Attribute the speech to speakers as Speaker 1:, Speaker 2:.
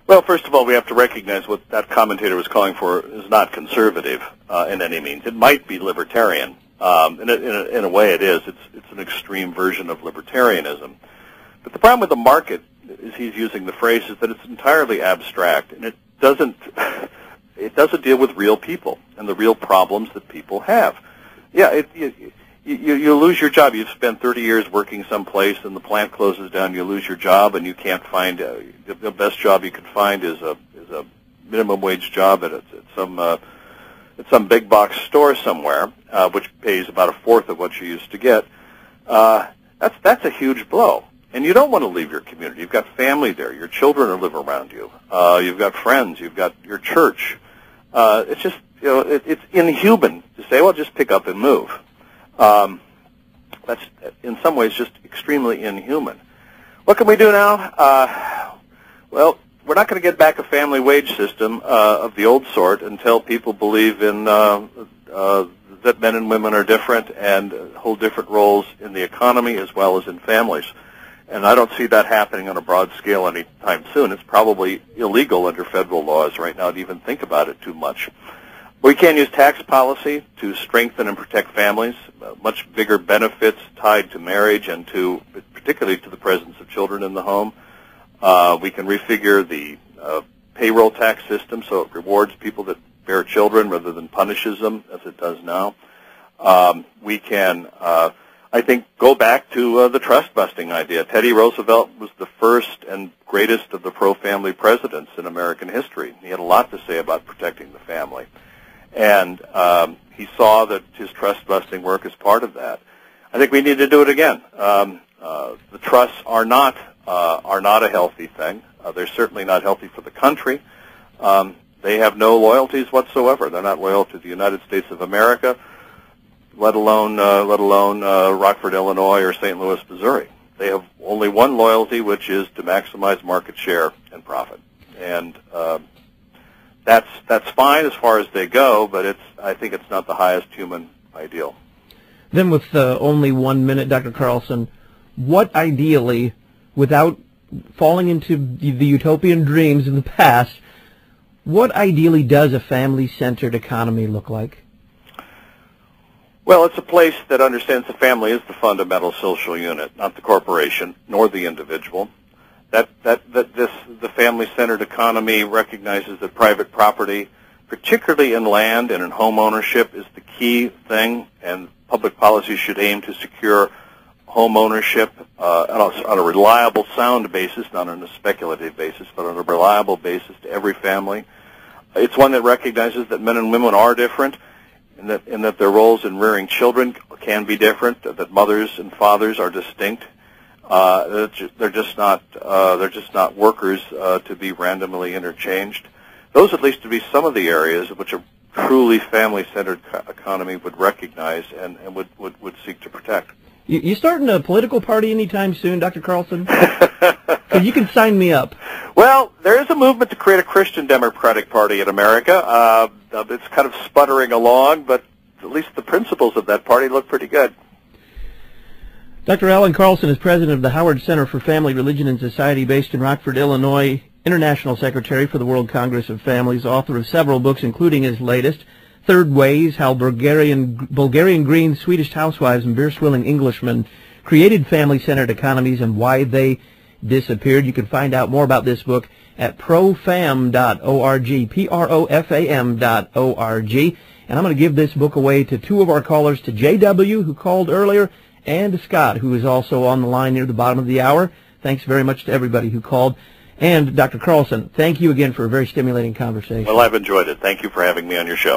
Speaker 1: Well, first of all, we have to recognize what that commentator was calling for is not conservative in any means. It might be libertarian. In a way it is. It's an extreme version of libertarianism. But the problem with the market, as he's using the phrase, is that it's entirely abstract, and it doesn't deal with real people and the real problems that people have. Yeah, you lose your job. You've spent 30 years working someplace, and the plant closes down. You lose your job, and you can't find the best job you can find is a minimum wage job at some big box store somewhere, which pays about a fourth of what you used to get. That's a huge blow. And you don't want to leave your community. You've got family there. Your children live around you. You've got friends. You've got your church. It's just, it's inhuman to say, well, just pick up and move. That's, in some ways, just extremely inhuman. What can we do now? Well, we're not going to get back a family wage system of the old sort until people believe in that men and women are different and hold different roles in the economy as well as in families. And I don't see that happening on a broad scale anytime soon. It's probably illegal under federal laws right now to even think about it too much. We can use tax policy to strengthen and protect families, much bigger benefits tied to marriage and particularly to the presence of children in the home. We can refigure the payroll tax system so it rewards people that bear children rather than punishes them as it does now. We can, I think, go back to the trust-busting idea. Teddy Roosevelt was the first and greatest of the pro-family presidents in American history. He had a lot to say about protecting the family. And he saw that his trust-busting work is part of that. I think we need to do it again. The trusts are not a healthy thing. They're certainly not healthy for the country. They have no loyalties whatsoever. They're not loyal to the United States of America, let alone Rockford, Illinois, or St. Louis, Missouri. They have only one loyalty, which is to maximize market share and profit. And that's fine as far as they go, but I think it's not the highest human ideal.
Speaker 2: Then with only 1 minute, Dr. Carlson, what ideally, without falling into the utopian dreams of the past, what ideally does a family-centered economy look like?
Speaker 1: Well, it's a place that understands the family is the fundamental social unit, not the corporation, nor the individual. The family-centered economy recognizes that private property, particularly in land and in home ownership, is the key thing, and public policy should aim to secure home ownership on a reliable, sound basis, not on a speculative basis, but on a reliable basis to every family. It's one that recognizes that men and women are different, and that their roles in rearing children can be different, that mothers and fathers are distinct. They're just not workers to be randomly interchanged. Those, at least, to be some of the areas which a truly family-centered economy would recognize and would seek to protect.
Speaker 2: You starting a political party anytime soon, Dr. Carlson? 'Cause you can sign me up.
Speaker 1: Well, there is a movement to create a Christian Democratic Party in America. It's kind of sputtering along, but at least the principles of that party look pretty good.
Speaker 2: Dr. Allan Carlson is president of the Howard Center for Family, Religion, and Society based in Rockford, Illinois, international secretary for the World Congress of Families, author of several books, including his latest, Third Ways, How Bulgarian Greens, Swedish Housewives, and Beer-Swilling Englishmen Created Family-Centered Economies and Why They Disappeared. You can find out more about this book at profam.org, profam.org. And I'm going to give this book away to two of our callers, to J.W., who called earlier, and to Scott, who is also on the line near the bottom of the hour. Thanks very much to everybody who called. And Dr. Carlson, thank you again for a very stimulating conversation.
Speaker 1: Well, I've enjoyed it. Thank you for having me on your show.